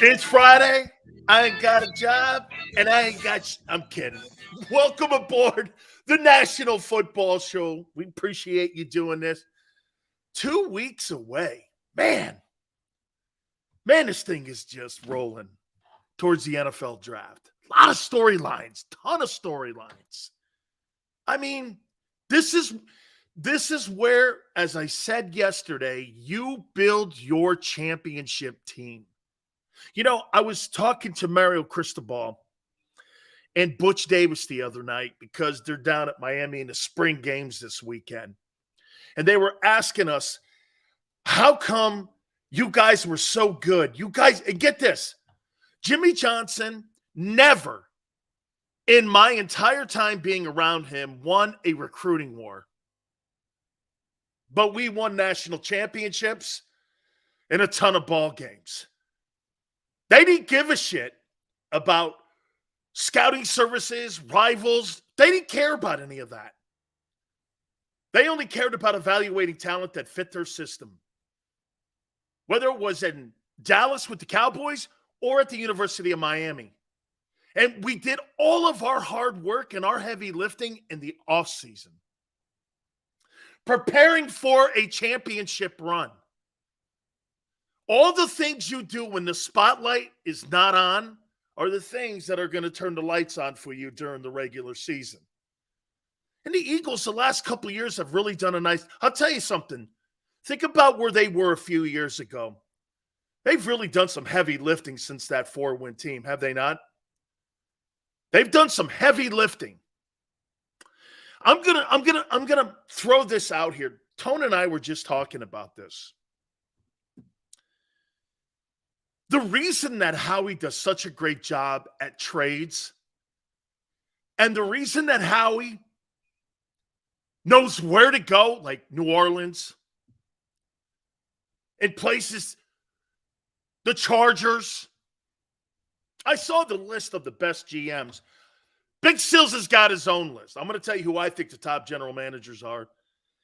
It's Friday. I ain't got a job, and I ain't got. I'm kidding. Welcome aboard the National Football Show. We appreciate you doing this. 2 weeks away, man, this thing is just rolling towards the NFL draft. A lot of storylines, ton of storylines. I mean, this is where, as I said yesterday, you build your championship team. You know, I was talking to Mario Cristobal and Butch Davis the other night because they're down at Miami in the spring games this weekend. And they were asking us, how come you guys were so good? You guys, and get this, Jimmy Johnson never, in my entire time being around him, won a recruiting war. But we won national championships and a ton of ball games. They didn't give a shit about scouting services, rivals. They didn't care about any of that. They only cared about evaluating talent that fit their system. Whether it was in Dallas with the Cowboys or at the University of Miami. And we did all of our hard work and our heavy lifting in the offseason. Preparing for a championship run. All the things you do when the spotlight is not on are the things that are going to turn the lights on for you during the regular season. And the Eagles, the last couple of years, have really done a nice. I'll tell you something. Think about where they were a few years ago. They've really done some heavy lifting since that 4-win team, have they not? They've done some heavy lifting. I'm gonna throw this out here. Tone and I were just talking about this. The reason that Howie does such a great job at trades, and the reason that Howie knows where to go, like New Orleans, and places, the Chargers. I saw the list of the best GMs. Big Sills has got his own list. I'm going to tell you who I think the top general managers are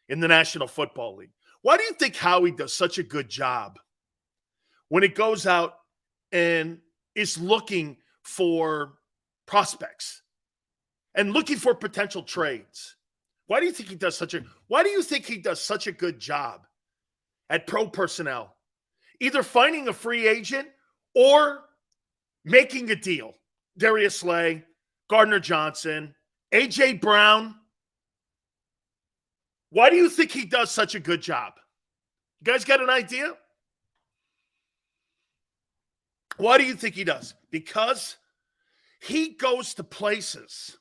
in the National Football League. Why do you think Howie does such a good job when it goes out and is looking for prospects and looking for potential trades? Why do you think he does such a good job at pro personnel? Either finding a free agent or making a deal. Darius Slay, Gardner Johnson, A.J. Brown. Why do you think he does such a good job? You guys got an idea? Why do you think he does? Because he goes to places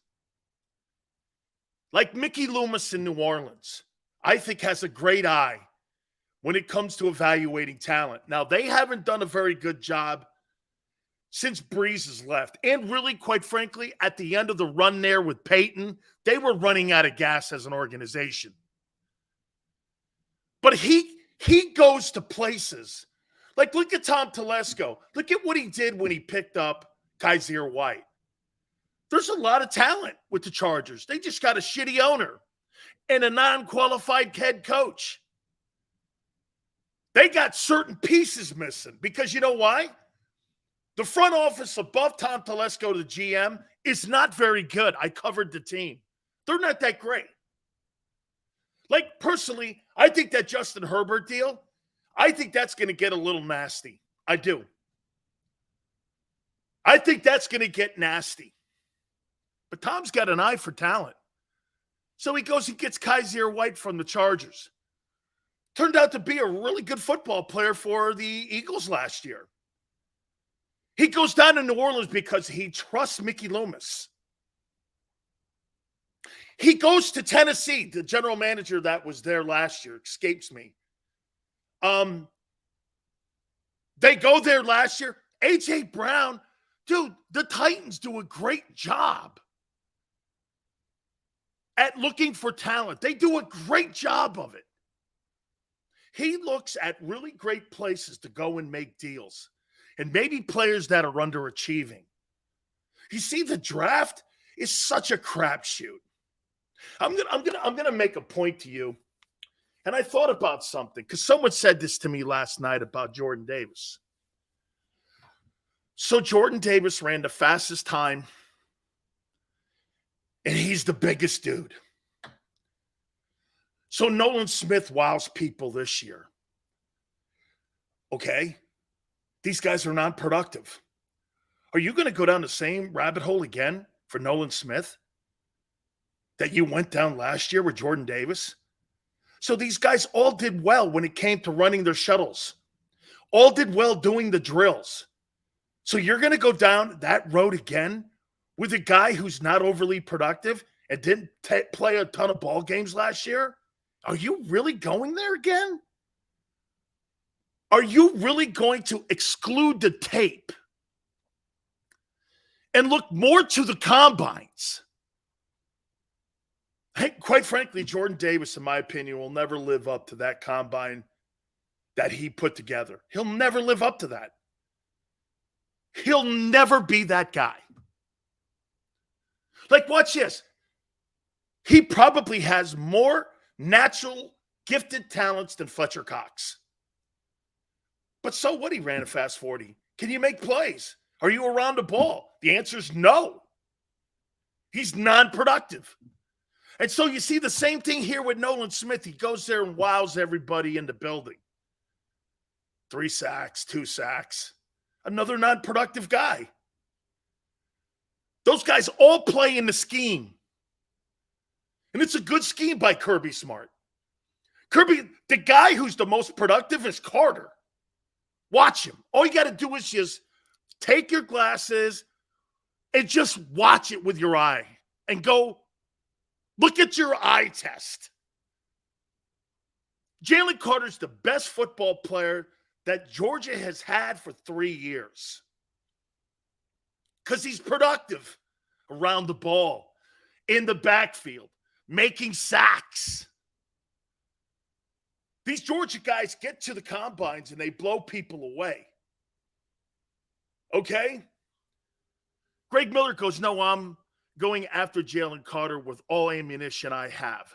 like Mickey Loomis in New Orleans, I think has a great eye when it comes to evaluating talent. Now, they haven't done a very good job since Breeze has left. And really, quite frankly, at the end of the run there with Peyton, they were running out of gas as an organization. But he goes to places. Like, look at Tom Telesco. Look at what he did when he picked up Kaiser White. There's a lot of talent with the Chargers. They just got a shitty owner and a non-qualified head coach. They got certain pieces missing because you know why? The front office above Tom Telesco, the GM, is not very good. I covered the team. They're not that great. Like, personally, I think that Justin Herbert deal, I think that's going to get a little nasty. I do. I think that's going to get nasty. But Tom's got an eye for talent. So he goes and gets Kaiser White from the Chargers. Turned out to be a really good football player for the Eagles last year. He goes down to New Orleans because he trusts Mickey Loomis. He goes to Tennessee. The general manager that was there last year escapes me. They go there last year. A.J. Brown, dude, the Titans do a great job at looking for talent. They do a great job of it. He looks at really great places to go and make deals. And maybe players that are underachieving. You see, the draft is such a crapshoot. I'm gonna make a point to you. And I thought about something because someone said this to me last night about Jordan Davis. So Jordan Davis ran the fastest time, and he's the biggest dude. So Nolan Smith wows people this year. Okay? These guys are non-productive. Are you going to go down the same rabbit hole again for Nolan Smith that you went down last year with Jordan Davis? So these guys all did well when it came to running their shuttles. All did well doing the drills. So you're going to go down that road again with a guy who's not overly productive and didn't play a ton of ball games last year? Are you really going there again? Are you really going to exclude the tape and look more to the combines? Hey, quite frankly, Jordan Davis, in my opinion, will never live up to that combine that he put together. He'll never live up to that. He'll never be that guy. Like, watch this. He probably has more natural, gifted talents than Fletcher Cox. But so what? He ran a fast 40. Can you make plays? Are you around the ball? The answer is no. He's non-productive. And so you see the same thing here with Nolan Smith. He goes there and wows everybody in the building. 3 sacks, 2 sacks. Another non-productive guy. Those guys all play in the scheme. And it's a good scheme by Kirby Smart. Kirby, the guy who's the most productive is Carter. Watch him. All you got to do is just take your glasses and just watch it with your eye and go look at your eye test. Jalen Carter's the best football player that Georgia has had for 3 years because he's productive around the ball, in the backfield, making sacks. These Georgia guys get to the combines and they blow people away. Okay? Greg Miller goes, no, I'm going after Jalen Carter with all ammunition I have.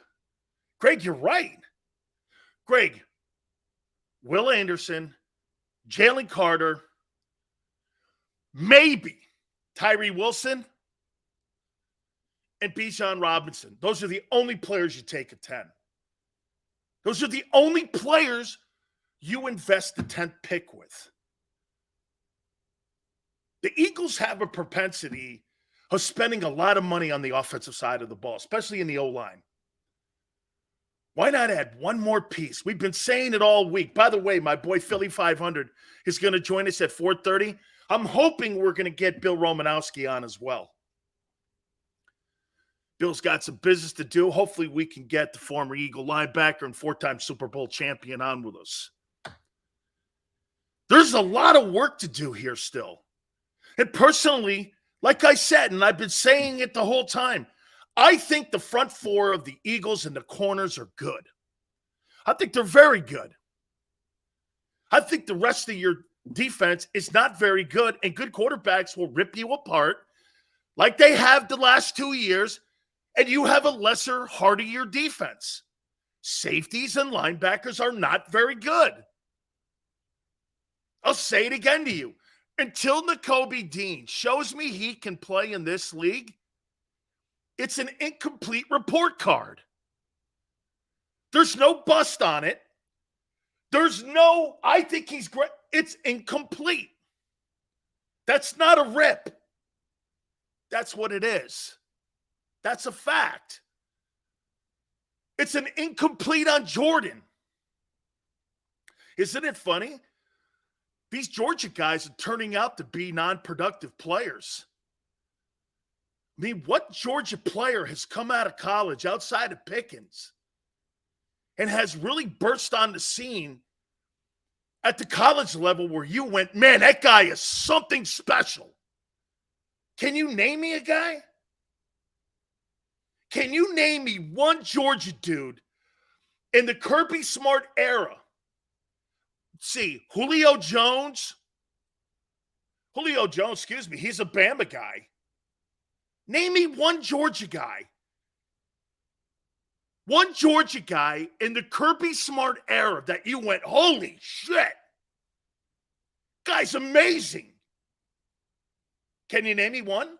Greg, you're right. Greg, Will Anderson, Jalen Carter, maybe Tyree Wilson, and Bijan Robinson. Those are the only players you take at 10. Those are the only players you invest the 10th pick with. The Eagles have a propensity of spending a lot of money on the offensive side of the ball, especially in the O-line. Why not add one more piece? We've been saying it all week. By the way, my boy Philly 500 is going to join us at 4:30. I'm hoping we're going to get Bill Romanowski on as well. Bill's got some business to do. Hopefully we can get the former Eagle linebacker and 4-time Super Bowl champion on with us. There's a lot of work to do here still. And personally, like I said, and I've been saying it the whole time, I think the front four of the Eagles and the corners are good. I think they're very good. I think the rest of your defense is not very good, and good quarterbacks will rip you apart like they have the last 2 years, and you have a lesser, hardier defense. Safeties and linebackers are not very good. I'll say it again to you. Until Nakobe Dean shows me he can play in this league, it's an incomplete report card. There's no bust on it. There's no, I think he's great. It's incomplete. That's not a rip. That's what it is. That's a fact. It's an incomplete on Jordan. Isn't it funny? These Georgia guys are turning out to be non-productive players. I mean, what Georgia player has come out of college outside of Pickens and has really burst on the scene at the college level where you went, man, that guy is something special? Can you name me a guy? Can you name me one Georgia dude in the Kirby Smart era? Let's see, Julio Jones, he's a Bama guy. Name me one Georgia guy. One Georgia guy in the Kirby Smart era that you went, holy shit. Guy's amazing. Can you name me one?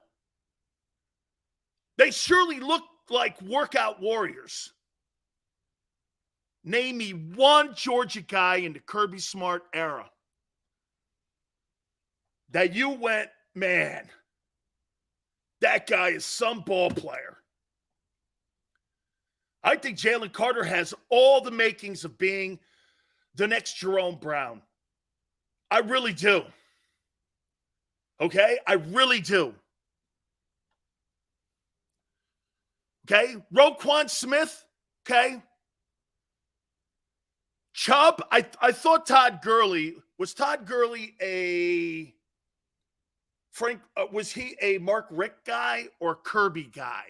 They surely look like workout warriors. Name me one Georgia guy in the Kirby Smart era that you went, man, that guy is some ball player. I think Jalen Carter has all the makings of being the next Jerome Brown. I really do. Okay? I really do. Okay? Roquan Smith. Okay? Chubb. I thought Todd Gurley. Was Todd Gurley a Frank? Was he a Mark Richt guy or Kirby guy?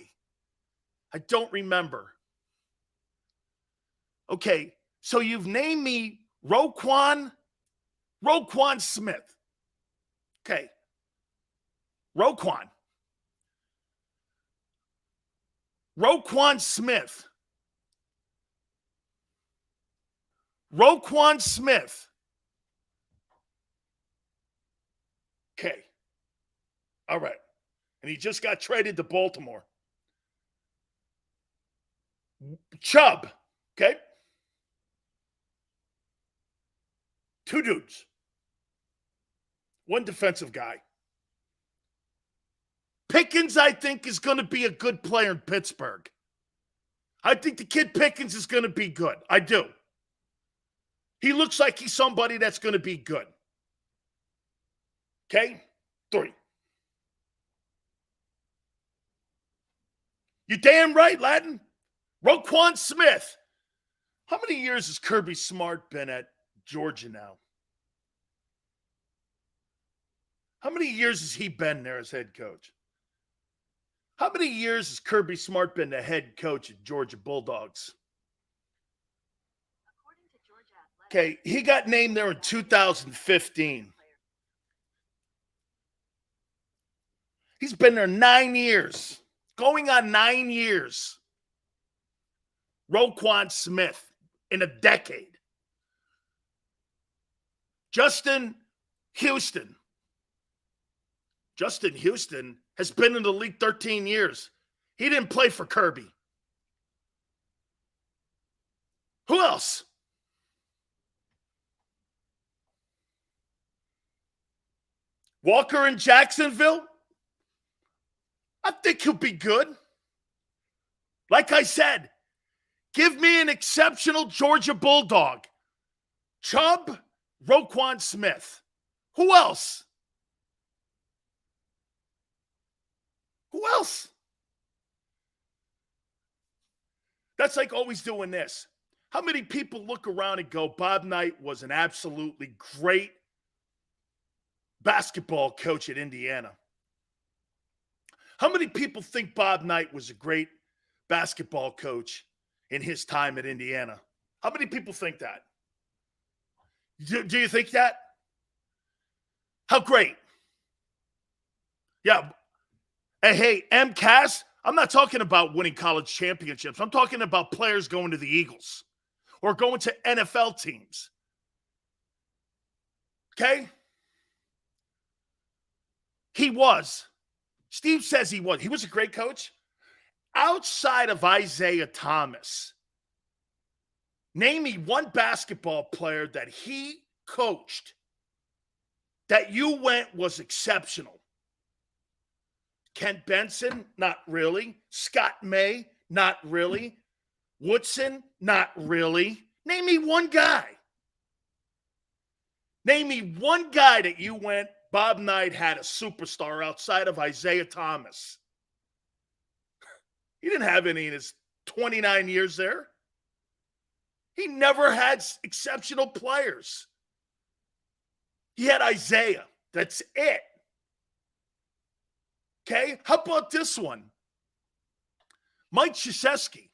I don't remember. Okay. So you've named me Roquan Smith. Okay. Roquan Smith. Roquan Smith. Okay. All right. And he just got traded to Baltimore. Chubb. Okay. Two dudes. One defensive guy. Pickens, I think, is going to be a good player in Pittsburgh. I think the kid Pickens is going to be good. I do. He looks like he's somebody that's going to be good. Okay? 3. You damn right, Latin. Roquan Smith. How many years has Kirby Smart been at Georgia now? How many years has he been there as head coach? How many years has Kirby Smart been the head coach at Georgia Bulldogs? Okay, he got named there in 2015. He's been there 9 years, going on 9 years. Roquan Smith in a decade. Justin Houston has been in the league 13 years. He didn't play for Kirby. Who else? Walker in Jacksonville? I think he'll be good. Like I said, give me an exceptional Georgia Bulldog. Chubb, Roquan Smith. Who else? Who else? That's like always doing this. How many people look around and go, Bob Knight was an absolutely great basketball coach at Indiana? How many people think Bob Knight was a great basketball coach in his time at Indiana? How many people think that? Do you think that? How great? Yeah. Hey, MCAS, I'm not talking about winning college championships. I'm talking about players going to the Eagles or going to NFL teams. Okay? He was. Steve says he was. He was a great coach. Outside of Isaiah Thomas, name me one basketball player that he coached that you went was exceptional. Kent Benson, not really. Scott May, not really. Woodson, not really. Name me one guy. Name me one guy that you went, Bob Knight had a superstar outside of Isaiah Thomas. He didn't have any in his 29 years there. He never had exceptional players. He had Isaiah. That's it. Okay? How about this one? Mike Krzyzewski.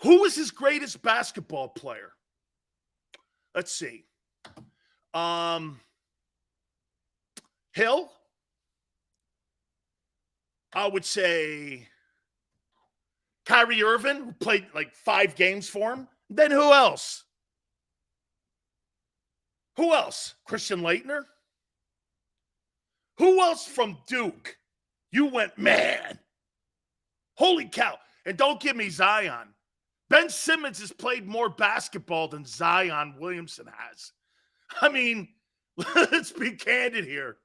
Who was his greatest basketball player? Let's see. Hill. I would say Kyrie Irving, who played like 5 games for him. Then who else? Who else? Christian Laettner. Who else from Duke? You went, man. Holy cow. And don't give me Zion. Ben Simmons has played more basketball than Zion Williamson has. I mean, let's be candid here.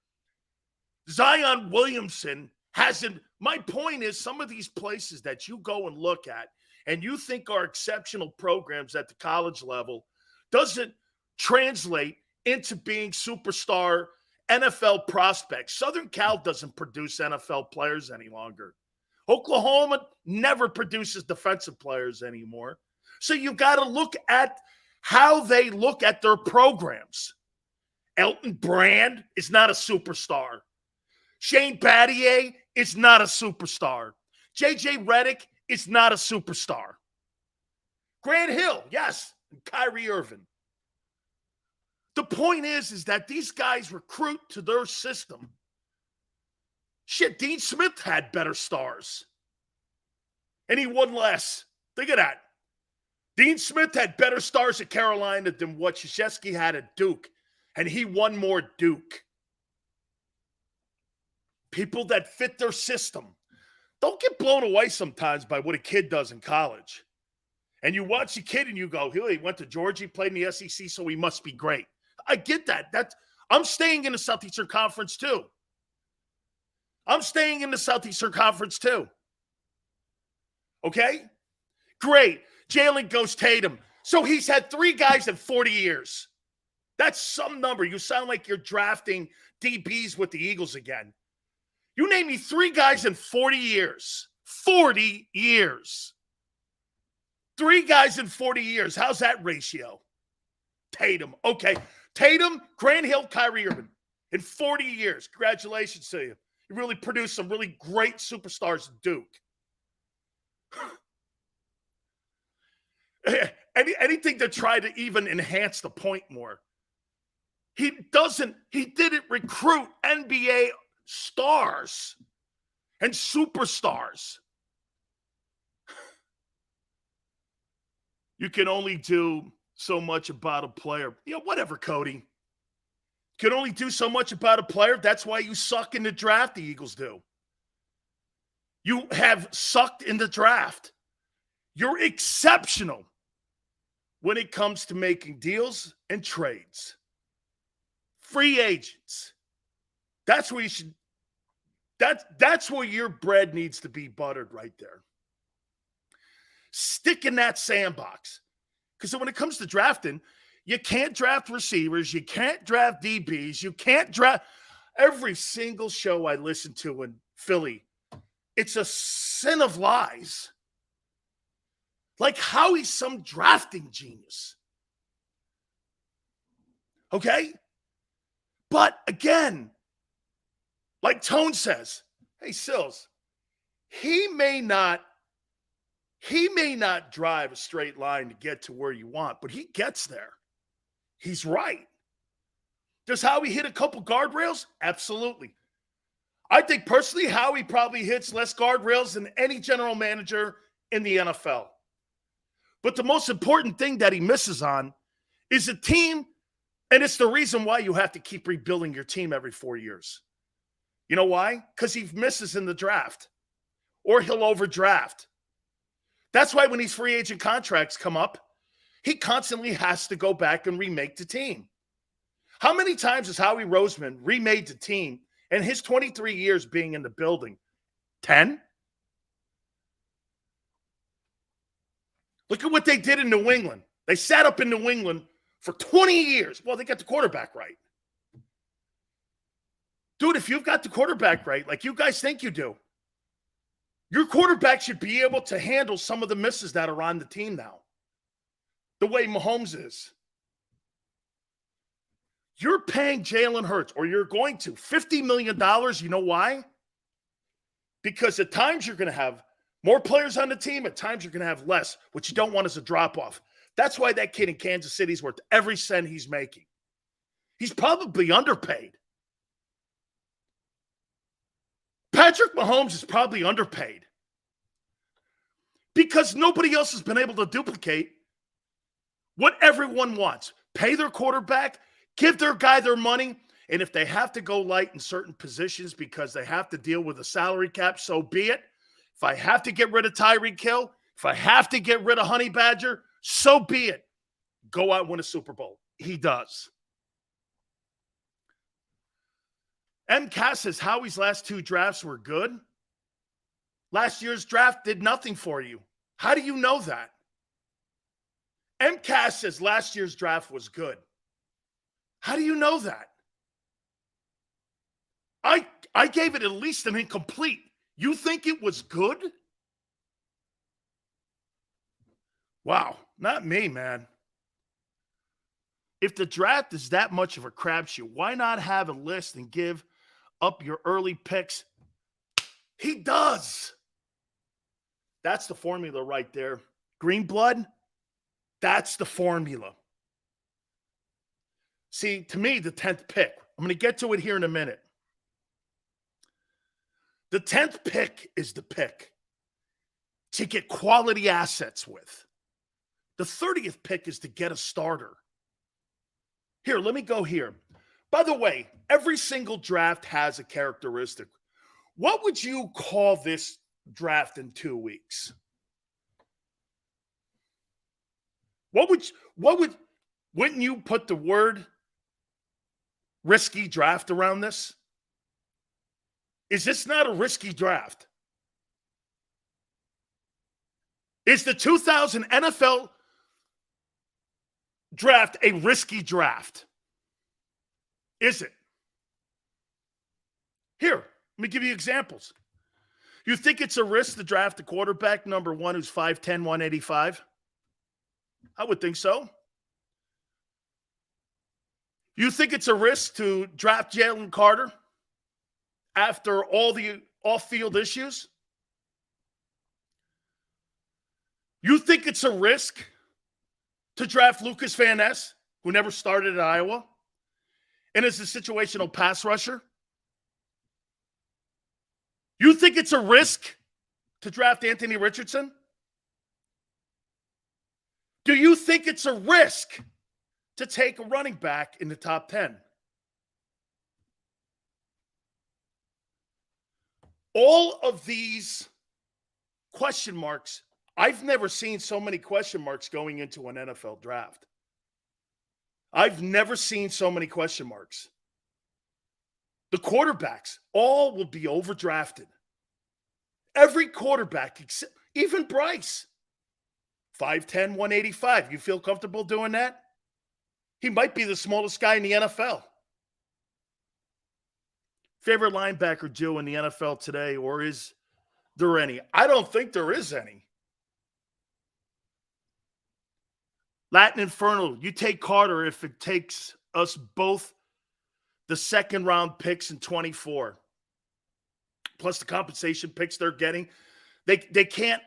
Zion Williamson hasn't. My point is, some of these places that you go and look at and you think are exceptional programs at the college level doesn't translate into being superstar NFL prospects. Southern Cal doesn't produce NFL players any longer. Oklahoma never produces defensive players anymore. So you've got to look at how they look at their programs. Elton Brand is not a superstar. Shane Battier is not a superstar. J.J. Redick is not a superstar. Grant Hill, yes, and Kyrie Irving. The point is that these guys recruit to their system. Shit, Dean Smith had better stars. And he won less. Think of that. Dean Smith had better stars at Carolina than what Krzyzewski had at Duke. And he won more Duke. People that fit their system. Don't get blown away sometimes by what a kid does in college. And you watch a kid and you go, he went to Georgia, he played in the SEC, so he must be great. I get that. I'm staying in the Southeastern Conference too. Okay? Great. Jalen goes Tatum. So he's had 3 guys in 40 years. That's some number. You sound like you're drafting DBs with the Eagles again. You name me 3 guys in 40 years. 40 years. 3 guys in 40 years. How's that ratio? Tatum. Okay. Tatum, Grant Hill, Kyrie Irving. In 40 years. Congratulations to you. You really produced some really great superstars at Duke. Anything to try to even enhance the point more. He didn't recruit NBA stars and superstars. You can only do so much about a player. Whatever, Cody. You can only do so much about a player. That's why you suck in the draft, the Eagles do. You have sucked in the draft. You're exceptional when it comes to making deals and trades. Free agents. That's where you should. That's where your bread needs to be buttered right there. Stick in that sandbox. Because when it comes to drafting, you can't draft receivers. You can't draft DBs. You can't draft. Every single show I listen to in Philly, it's a sin of lies. Like Howie's some drafting genius. Okay? But again, like Tone says, hey, Sills, he may not drive a straight line to get to where you want, but he gets there. He's right. Does Howie hit a couple guardrails? Absolutely. I think personally, Howie probably hits less guardrails than any general manager in the NFL. But the most important thing that he misses on is a team, and it's the reason why you have to keep rebuilding your team every 4 years. You know why? Because he misses in the draft, or he'll overdraft. That's why when these free agent contracts come up, he constantly has to go back and remake the team. How many times has Howie Roseman remade the team in his 23 years being in the building? 10? Look at what they did in New England. They sat up in New England for 20 years. Well, they got the quarterback right. Dude, if you've got the quarterback right, like you guys think you do, your quarterback should be able to handle some of the misses that are on the team now. The way Mahomes is. You're paying Jalen Hurts, or you're going to, $50 million. You know why? Because at times you're going to have more players on the team. At times you're going to have less. What you don't want is a drop-off. That's why that kid in Kansas City is worth every cent he's making. He's probably underpaid. Patrick Mahomes is probably underpaid. Because nobody else has been able to duplicate what everyone wants. Pay their quarterback, give their guy their money, And if they have to go light in certain positions because they have to deal with a salary cap, so be it. If I have to get rid of Tyreek Hill, if I have to get rid of Honey Badger, so be it. Go out and win a Super Bowl. He does. M. Cass says Howie's last 2 drafts were good. Last year's draft did nothing for you. How do you know that? M. Cass says last year's draft was good. How do you know that? I gave it at least an incomplete. You think it was good? Wow, not me, man. If the draft is that much of a crapshoot, why not have a list and give up your early picks? He does. That's the formula right there. Green blood, that's the formula. See, to me, the 10th pick, I'm going to get to it here in a minute. The 10th pick is the pick to get quality assets with. The 30th pick is to get a starter. Here, let me go here. By the way, every single draft has a characteristic. What would you call this draft in 2 weeks? Wouldn't you put the word risky draft around this? Is this not a risky draft? Is the 2000 NFL draft a risky draft? Is it? Here, let me give you examples. You think it's a risk to draft a quarterback number 1 who's 5'10", 185? I would think so. You think it's a risk to draft Jalen Carter after all the off-field issues? You think it's a risk to draft Lucas Van Ness, who never started at Iowa, and is a situational pass rusher? You think it's a risk to draft Anthony Richardson? Do you think it's a risk to take a running back in the top 10? All of these question marks, I've never seen so many question marks going into an NFL draft. I've never seen so many question marks. The quarterbacks all will be overdrafted. Every quarterback, except even Bryce, 5'10", 185. You feel comfortable doing that? He might be the smallest guy in the NFL. Favorite linebacker, Joe, in the NFL today, or is there any? I don't think there is any. Latin Inferno, you take Carter if it takes us both the second-round picks in 24, plus the compensation picks they're getting. They can't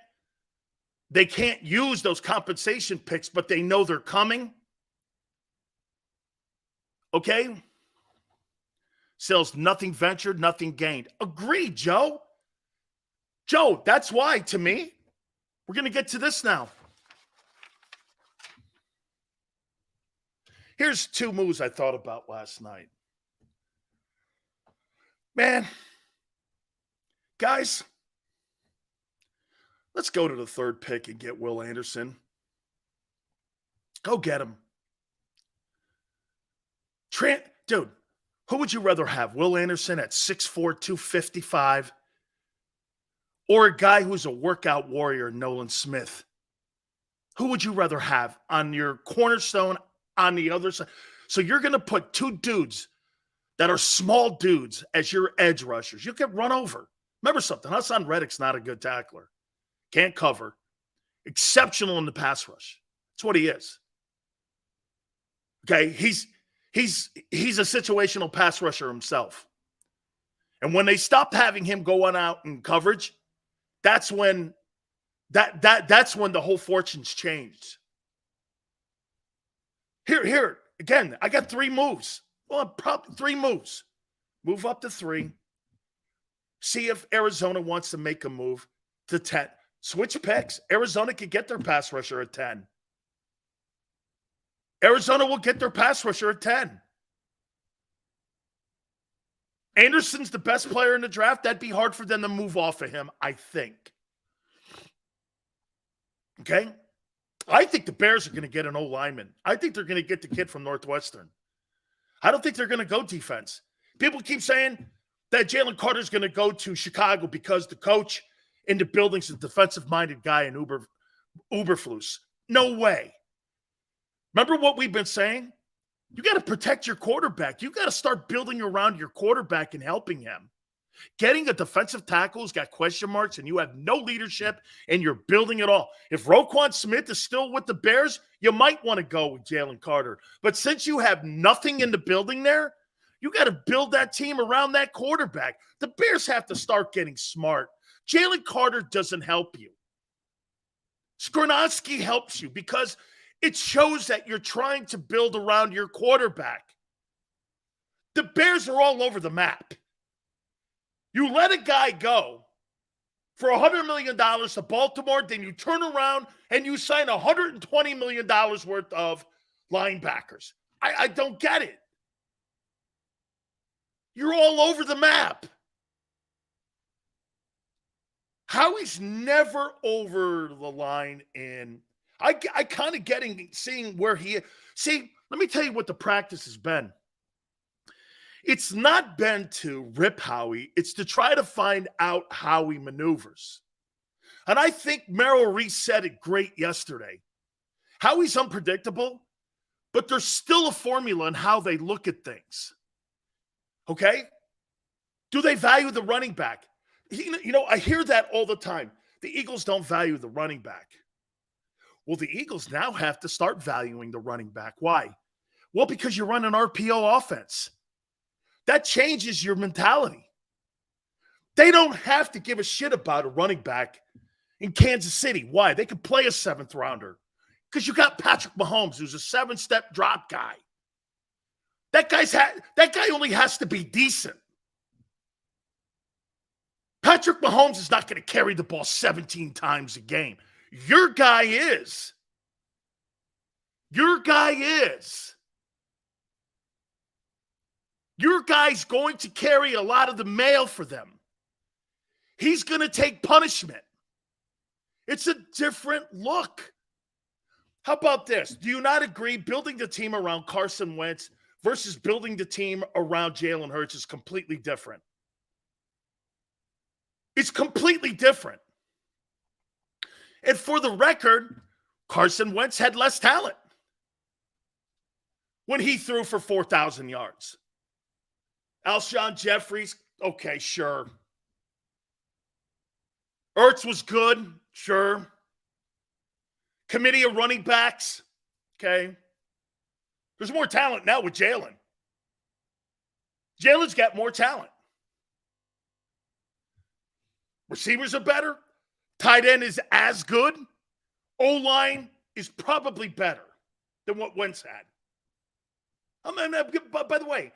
use those compensation picks, but they know they're coming. Okay? Sells nothing ventured, nothing gained. Agreed, Joe. Joe, that's why, to me, we're going to get to this now. Here's 2 moves I thought about last night. Man, guys, let's go to the 3rd pick and get Will Anderson. Go get him. Dude, who would you rather have? Will Anderson at 6'4", 255, or a guy who's a workout warrior, Nolan Smith? Who would you rather have on your cornerstone on the other side? So you're going to put 2 dudes that are small dudes as your edge rushers. You get run over. Remember something, Hassan Reddick's not a good tackler. Can't cover. Exceptional in the pass rush. That's what he is. Okay, he's a situational pass rusher himself. And when they stopped having him going out in coverage, that's when that's when the whole fortunes changed. Here again, I got 3 moves. Well, probably 3 moves. Move up to 3. See if Arizona wants to make a move to 10. Switch picks. Arizona could get their pass rusher at 10. Arizona will get their pass rusher at 10. Anderson's the best player in the draft. That'd be hard for them to move off of him, I think. Okay? I think the Bears are going to get an O-lineman. I think they're going to get the kid from Northwestern. I don't think they're going to go defense. People keep saying that Jalen Carter's going to go to Chicago because the coach in the building's a defensive-minded guy in Uberflus. No way. Remember what we've been saying? You got to protect your quarterback. You got to start building around your quarterback and helping him. Getting a defensive tackle has got question marks and you have no leadership and you're building it all. If Roquan Smith is still with the Bears, you might want to go with Jalen Carter. But since you have nothing in the building there, you got to build that team around that quarterback. The Bears have to start getting smart. Jalen Carter doesn't help you. Skornowski helps you because it shows that you're trying to build around your quarterback. The Bears are all over the map. You let a guy go for $100 million to Baltimore, then you turn around and you sign $120 million worth of linebackers. I don't get it. You're all over the map. Howie's never over the line in – I kind of seeing where he is. See, let me tell you what the practice has been. It's not been to rip Howie. It's to try to find out how he maneuvers. And I think Merrill Reese said it great yesterday. Howie's unpredictable, but there's still a formula in how they look at things. Okay? Do they value the running back? You know, I hear that all the time. The Eagles don't value the running back. Well, the Eagles now have to start valuing the running back. Why? Well, because you run an RPO offense. That changes your mentality. They don't have to give a shit about a running back in Kansas City. Why? They could play a seventh rounder because you got Patrick Mahomes, who's a 7-step drop guy. That guy only has to be decent. Patrick Mahomes is not going to carry the ball 17 times a game. Your guy is. Your guy is. Your guy's going to carry a lot of the mail for them. He's going to take punishment. It's a different look. How about this? Do you not agree building the team around Carson Wentz versus building the team around Jalen Hurts is completely different? It's completely different. And for the record, Carson Wentz had less talent when he threw for 4,000 yards. Alshon Jeffries, okay, sure. Ertz was good, sure. Committee of running backs, okay. There's more talent now with Jalen. Jalen's got more talent. Receivers are better. Tight end is as good. O-line is probably better than what Wentz had. By the way,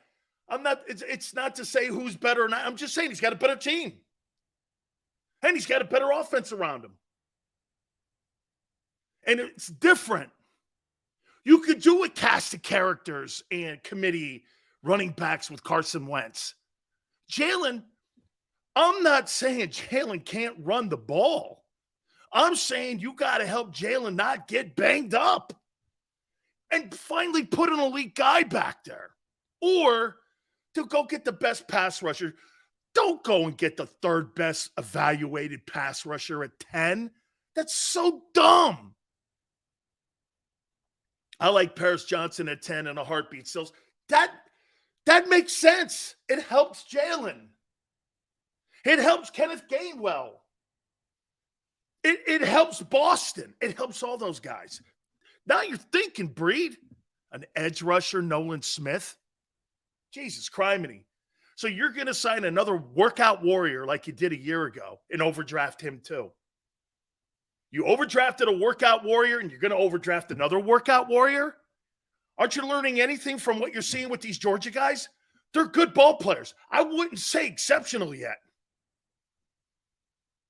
it's not to say who's better or not. I'm just saying he's got a better team. And he's got a better offense around him. And it's different. You could do a cast of characters and committee running backs with Carson Wentz. Jalen, I'm not saying Jalen can't run the ball. I'm saying you got to help Jalen not get banged up and finally put an elite guy back there. Or to go get the best pass rusher. Don't go and get the third best evaluated pass rusher at 10. That's so dumb. I like Paris Johnson at 10 in a heartbeat. So that makes sense. It helps Jalen. It helps Kenneth Gainwell. It helps Boston. It helps all those guys. Now you're thinking, Breed, an edge rusher, Nolan Smith. Jesus criminy. So you're going to sign another workout warrior like you did a year ago and overdraft him too. You overdrafted a workout warrior and you're going to overdraft another workout warrior? Aren't you learning anything from what you're seeing with these Georgia guys? They're good ball players. I wouldn't say exceptional yet.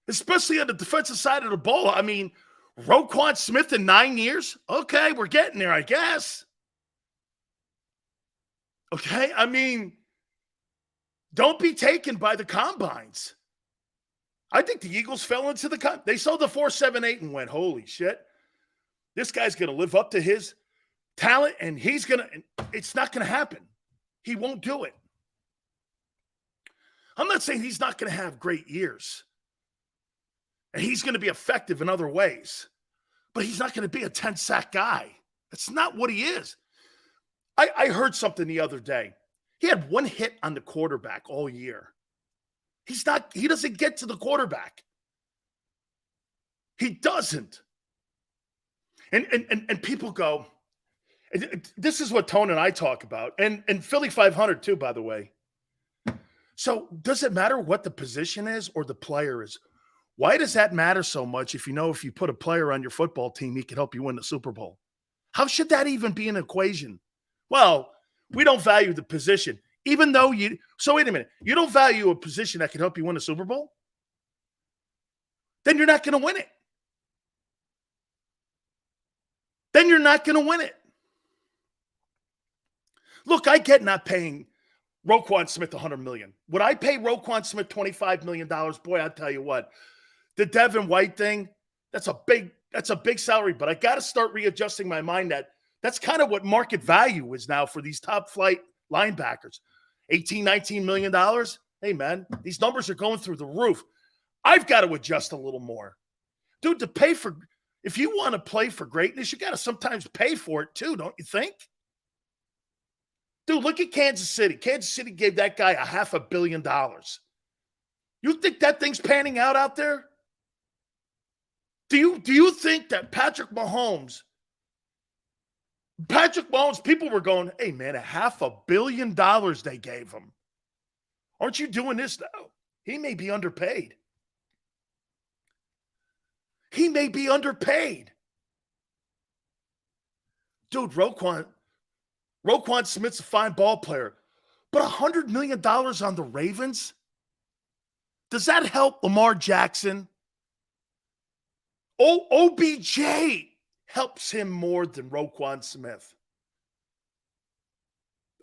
Especially on the defensive side of the ball. I mean, Roquan Smith in 9 years? Okay, we're getting there, I guess. Okay, I mean, Don't be taken by the combines. I think the Eagles fell into they saw the 4.78 and went, holy shit. This guy's going to live up to his talent, and it's not going to happen. He won't do it. I'm not saying he's not going to have great years. And he's going to be effective in other ways. But he's not going to be a 10-sack guy. That's not what he is. I heard something the other day. He had one hit on the quarterback all year. He doesn't get to the quarterback. He doesn't. And people go, this is what Tone and I talk about. And Philly 500 too, by the way. So does it matter what the position is or the player is? Why does that matter so much if you put a player on your football team, he can help you win the Super Bowl? How should that even be an equation? Well, we don't value the position. Even though so wait a minute, you don't value a position that can help you win a Super Bowl? Then you're not going to win it. Look, I get not paying Roquan Smith $100 million. Would I pay Roquan Smith $25 million? Boy, I'll tell you what. The Devin White thing, that's a big salary, but I got to start readjusting my mind that's kind of what market value is now for these top flight linebackers. $18, $19 million. Hey, man, these numbers are going through the roof. I've got to adjust a little more. Dude, if you want to play for greatness, you got to sometimes pay for it too, don't you think? Dude, look at Kansas City. Kansas City gave that guy $500 million. You think that thing's panning out there? Do you think that Patrick Mahomes, people were going, hey, man, $500 million they gave him. Aren't you doing this now? He may be underpaid. Dude, Roquan Smith's a fine ball player. But $100 million on the Ravens? Does that help Lamar Jackson? OBJ helps him more than Roquan Smith.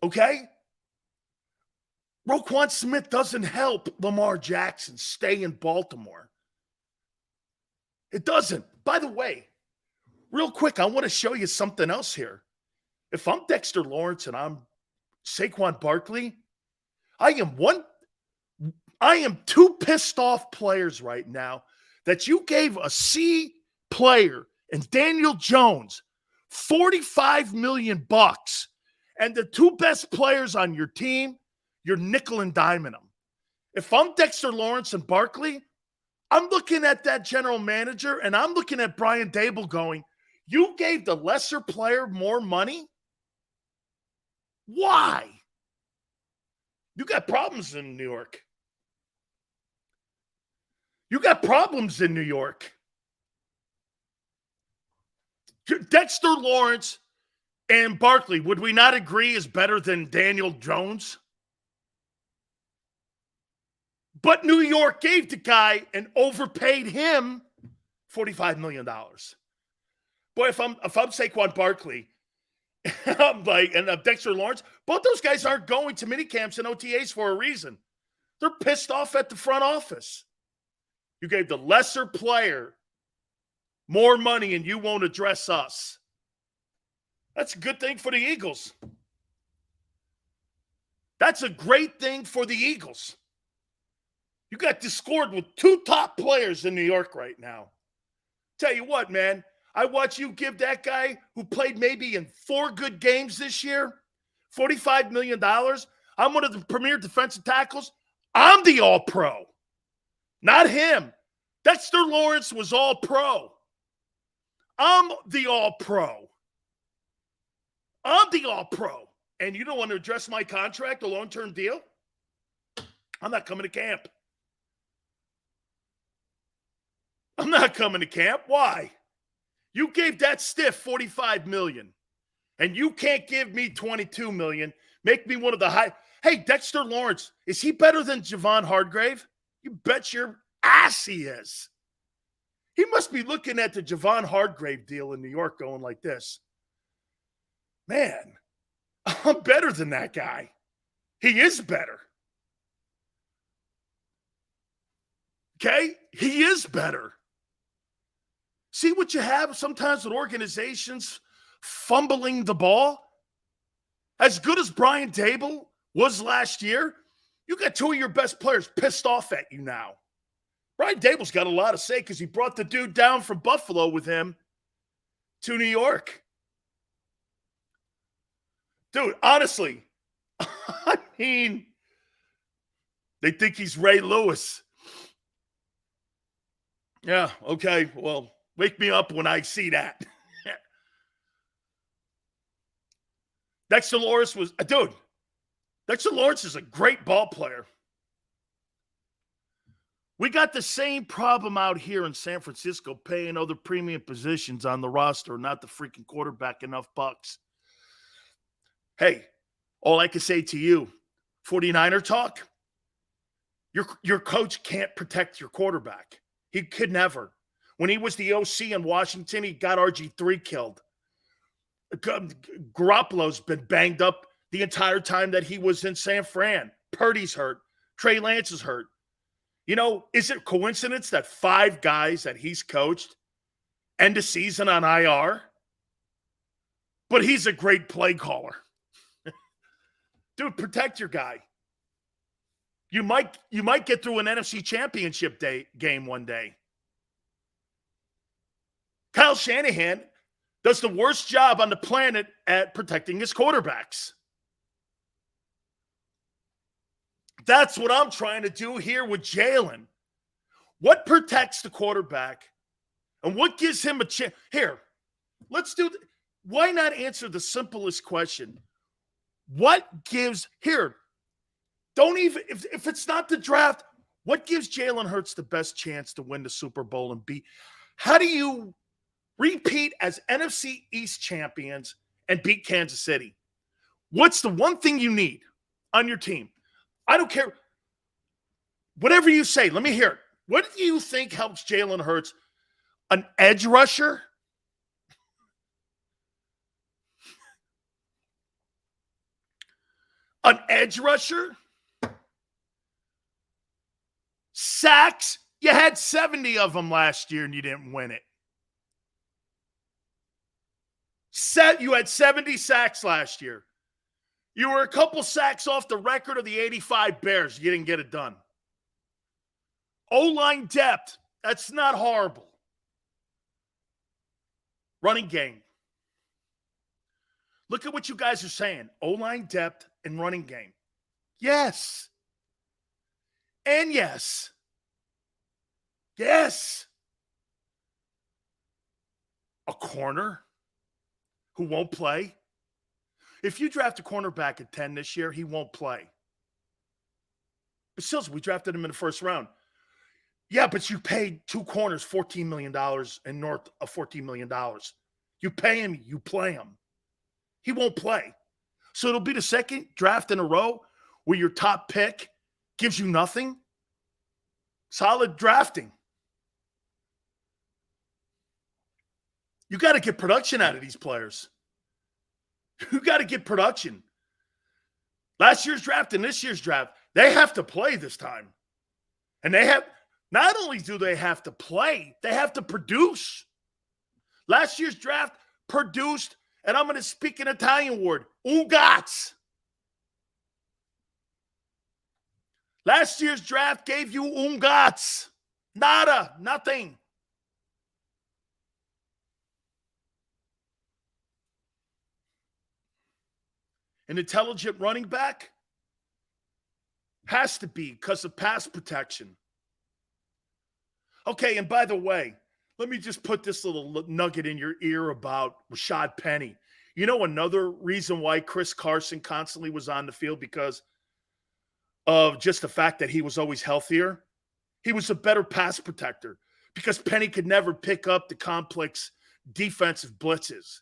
Okay? Roquan Smith doesn't help Lamar Jackson stay in Baltimore. It doesn't. By the way, real quick, I want to show you something else here. If I'm Dexter Lawrence and I'm Saquon Barkley, I am two pissed off players right now that you gave a C player and Daniel Jones $45 million, and the two best players on your team, you're nickel and diming them. If I'm Dexter Lawrence and Barkley, I'm looking at that general manager and I'm looking at Brian Dable going, you gave the lesser player more money? Why? You got problems in New York. Dexter Lawrence and Barkley, would we not agree, is better than Daniel Jones? But New York gave the guy and overpaid him $45 million. Boy, if I'm Saquon Barkley, and Dexter Lawrence, both those guys aren't going to minicamps and OTAs for a reason. They're pissed off at the front office. You gave the lesser player more money and you won't address us. That's a good thing for the Eagles. That's a great thing for the Eagles. You got discord with two top players in New York right now. Tell you what, man, I watch you give that guy who played maybe in 4 good games this year $45 million. I'm one of the premier defensive tackles. I'm the all-pro. Not him. Dexter Lawrence was all-pro. I'm the all-pro. And you don't want to address my contract, a long-term deal? I'm not coming to camp. Why? You gave that stiff $45 million, and you can't give me $22 million. Make me one of the high. Hey, Dexter Lawrence, is he better than Javon Hargrave? You bet your ass he is. He must be looking at the Javon Hargrave deal in New York going like this. Man, I'm better than that guy. He is better. Okay? He is better. See what you have sometimes with organizations fumbling the ball? As good as Brian Dable was last year, you got two of your best players pissed off at you now. Brian Dable's got a lot to say because he brought the dude down from Buffalo with him to New York. Dude, honestly, I mean, they think he's Ray Lewis. Yeah, okay, well, wake me up when I see that. Dexter Lawrence Dexter Lawrence is a great ball player. We got the same problem out here in San Francisco paying other premium positions on the roster, not the freaking quarterback enough bucks. Hey, all I can say to you, 49er talk, your coach can't protect your quarterback. He could never. When he was the OC in Washington, he got RG3 killed. Garoppolo's been banged up the entire time that he was in San Fran. Purdy's hurt. Trey Lance is hurt. You know, is it coincidence that 5 guys that he's coached end the season on IR? But he's a great play caller. Dude, protect your guy. You might get through an NFC Championship game one day. Kyle Shanahan does the worst job on the planet at protecting his quarterbacks. That's what I'm trying to do here with Jalen. What protects the quarterback and what gives him a chance? Here, let's do why not answer the simplest question? What gives here? Don't even if it's not the draft, what gives Jalen Hurts the best chance to win the Super Bowl and beat? How do you repeat as NFC East champions and beat Kansas City? What's the one thing you need on your team? I don't care. Whatever you say, let me hear it. What do you think helps Jalen Hurts? An edge rusher? An edge rusher? Sacks? You had 70 of them last year and you didn't win it. You had 70 sacks last year. You were a couple sacks off the record of the 85 Bears. You didn't get it done. O-line depth, that's not horrible. Running game. Look at what you guys are saying. O-line depth and running game. Yes. And yes. Yes. A corner who won't play. If you draft a cornerback at 10 this year, he won't play. But still, we drafted him in the first round. Yeah, but you paid 2 corners $14 million and north of $14 million. You pay him, you play him. He won't play. So it'll be the second draft in a row where your top pick gives you nothing. Solid drafting. You got to get production out of these players. You got to get production. Last year's draft and this year's draft, they have to play this time. And they have, not only do they have to play, they have to produce. Last year's draft produced, and I'm going to speak an Italian word, ungazzi. Last year's draft gave you ungazzi. Nada, nothing. An intelligent running back has to be because of pass protection. Okay, and by the way, let me just put this little nugget in your ear about Rashad Penny. You know another reason why Chris Carson constantly was on the field because of just the fact that he was always healthier? He was a better pass protector because Penny could never pick up the complex defensive blitzes.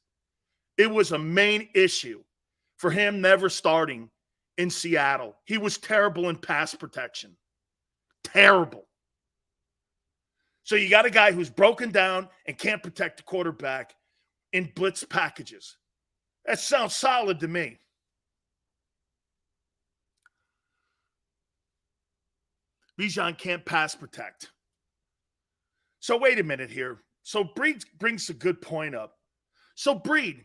It was a main issue for him never starting in Seattle. He was terrible in pass protection. Terrible. So you got a guy who's broken down and can't protect the quarterback in blitz packages. That sounds solid to me. Bijan can't pass protect. So wait a minute here. So Breed brings a good point up. So Breed,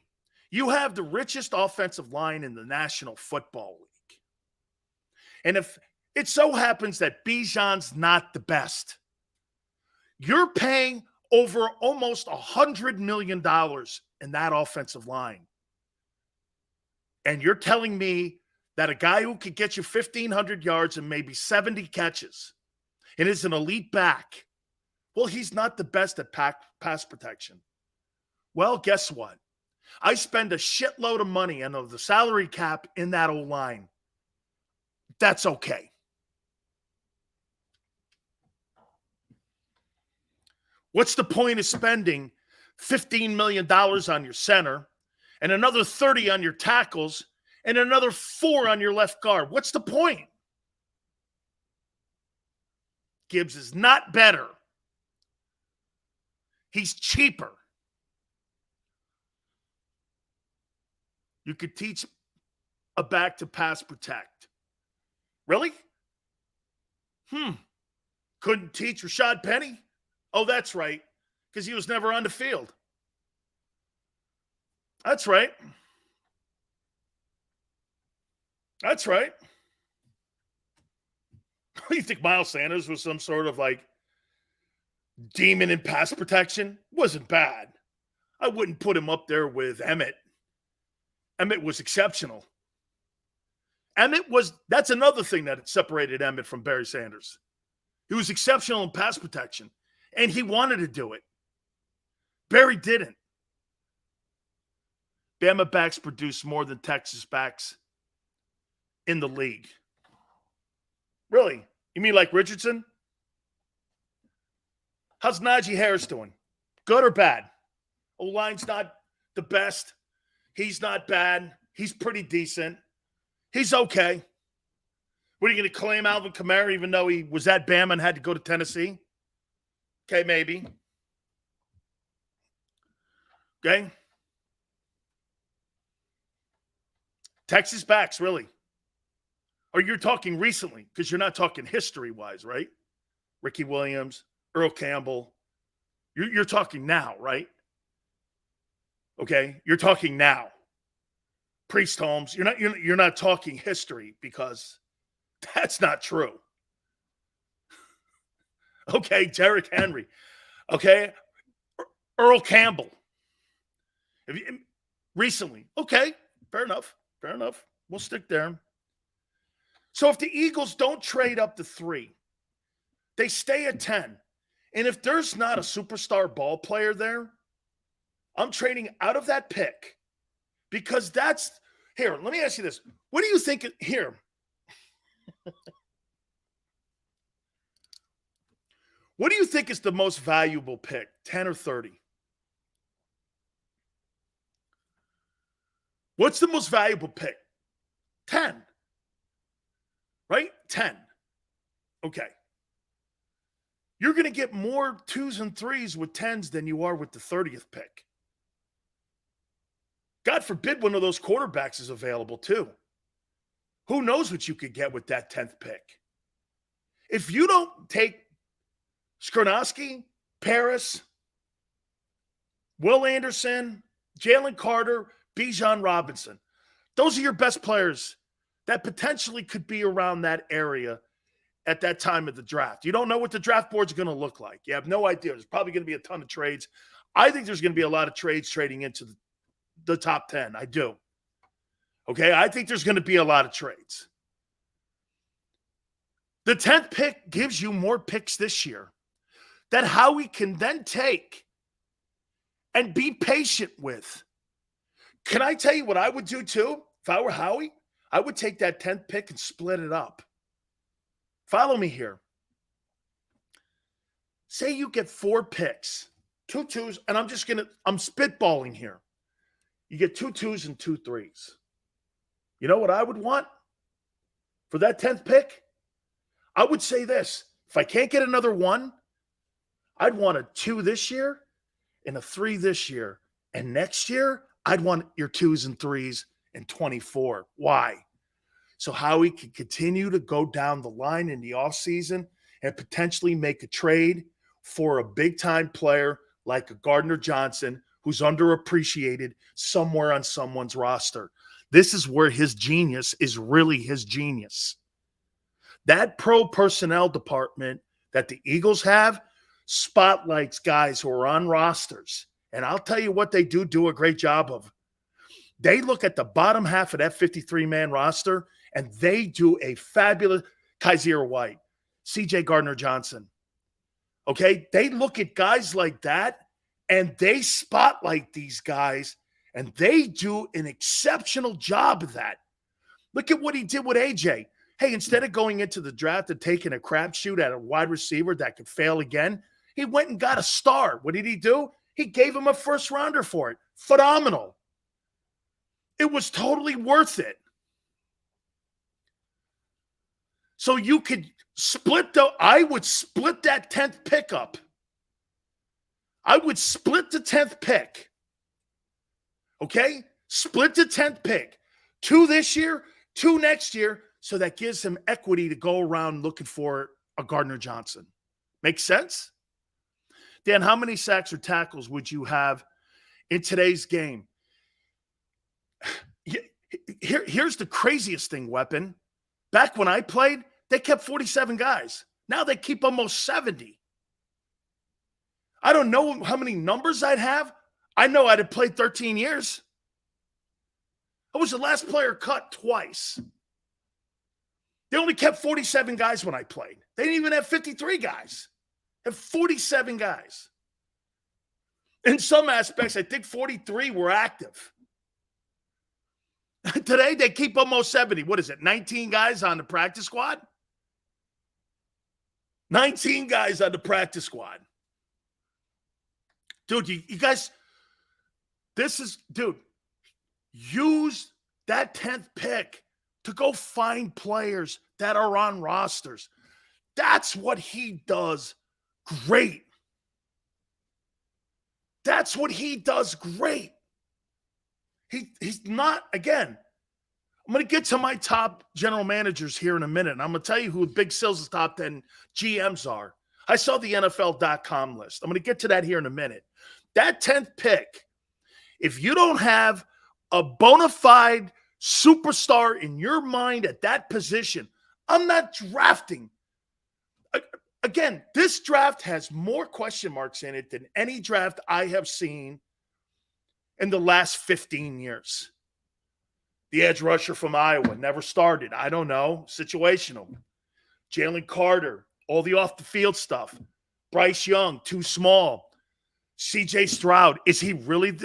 you have the richest offensive line in the National Football League. And if it so happens that Bijan's not the best, you're paying over almost $100 million in that offensive line. And you're telling me that a guy who could get you 1,500 yards and maybe 70 catches and is an elite back, well, he's not the best at pass protection. Well, guess what? I spend a shitload of money on the salary cap in that O-line. That's okay. What's the point of spending $15 million on your center and another 30 on your tackles and another 4 on your left guard? What's the point? Gibbs is not better. He's cheaper. You could teach a back to pass protect. Really? Couldn't teach Rashad Penny? Oh, that's right, because he was never on the field. That's right. That's right. You think Miles Sanders was some sort of like demon in pass protection? Wasn't bad. I wouldn't put him up there with Emmett. Emmett was exceptional. That's another thing that separated Emmett from Barry Sanders. He was exceptional in pass protection, and he wanted to do it. Barry didn't. Bama backs produce more than Texas backs in the league. Really? You mean like Richardson? How's Najee Harris doing? Good or bad? O-line's not the best. He's not bad. He's pretty decent. He's okay. What are you going to claim Alvin Kamara even though he was at Bama and had to go to Tennessee? Okay, maybe. Okay. Texas backs, really? Or you're talking recently, because you're not talking history-wise, right? Ricky Williams, Earl Campbell. You're talking now, right? Okay, you're talking now. Priest Holmes, you're not talking history, because that's not true. Okay, Derrick Henry. Okay, Earl Campbell. Recently. Okay, fair enough. Fair enough. We'll stick there. So if the Eagles don't trade up to 3, they stay at 10. And if there's not a superstar ball player there, I'm trading out of that pick, because that's – here, let me ask you this. What do you think – here. What do you think is the most valuable pick, 10 or 30? What's the most valuable pick? 10. Right? 10. Okay. You're going to get more 2s and 3s with 10s than you are with the 30th pick. God forbid one of those quarterbacks is available too. Who knows what you could get with that 10th pick? If you don't take Skornowski, Paris, Will Anderson, Jalen Carter, Bijan Robinson, those are your best players that potentially could be around that area at that time of the draft. You don't know what the draft board's going to look like. You have no idea. There's probably going to be a ton of trades. I think there's going to be a lot of trades trading into the top 10. I do. Okay, I think there's going to be a lot of trades. The 10th pick gives you more picks this year that Howie can then take and be patient with. Can I tell you what I would do too? If I were Howie, I would take that 10th pick and split it up. Follow me here. Say you get 4 picks, 2 2s, and I'm spitballing here. You get 2 2s and 2 3s. You know what I would want for that 10th pick? I would say this. If I can't get another 1, I'd want a 2 this year and a 3 this year. And next year, I'd want your 2s and 3s in 24. Why? So Howie can continue to go down the line in the offseason and potentially make a trade for a big-time player like a Gardner Johnson who's underappreciated somewhere on someone's roster. This is where his genius is really his genius. That pro personnel department that the Eagles have spotlights guys who are on rosters. And I'll tell you what they do a great job of. They look at the bottom half of that 53-man roster, and they do a fabulous Kaiser White, C.J. Gardner-Johnson. Okay? They look at guys like that, and they spotlight these guys, and they do an exceptional job of that. Look at what he did with A.J. Hey, instead of going into the draft and taking a crapshoot at a wide receiver that could fail again, he went and got a star. What did he do? He gave him a first-rounder for it. Phenomenal. It was totally worth it. So you could I would split that 10th pick up. I would split the 10th pick. Okay? Split the 10th pick. 2 this year, 2 next year, so that gives him equity to go around looking for a Gardner Johnson. Make sense? Dan, how many sacks or tackles would you have in today's game? Here's the craziest thing, Weapon. Back when I played, they kept 47 guys. Now they keep almost 70. I don't know how many numbers I'd have. I know I'd have played 13 years. I was the last player cut twice. They only kept 47 guys when I played. They didn't even have 53 guys. They have 47 guys. In some aspects, I think 43 were active. Today, they keep almost 70. What is it, 19 guys on the practice squad? 19 guys on the practice squad. Dude, you guys, use that 10th pick to go find players that are on rosters. That's what he does great. That's what he does great. He's not, again, I'm going to get to my top general managers here in a minute, and I'm going to tell you who Big Sills' top 10 GMs are. I saw the NFL.com list. I'm going to get to that here in a minute. That 10th pick, if you don't have a bona fide superstar in your mind at that position, I'm not drafting. Again, this draft has more question marks in it than any draft I have seen in the last 15 years. The edge rusher from Iowa never started. I don't know. Situational. Jalen Carter, all the off-the-field stuff. Bryce Young, too small. C.J. Stroud, is he really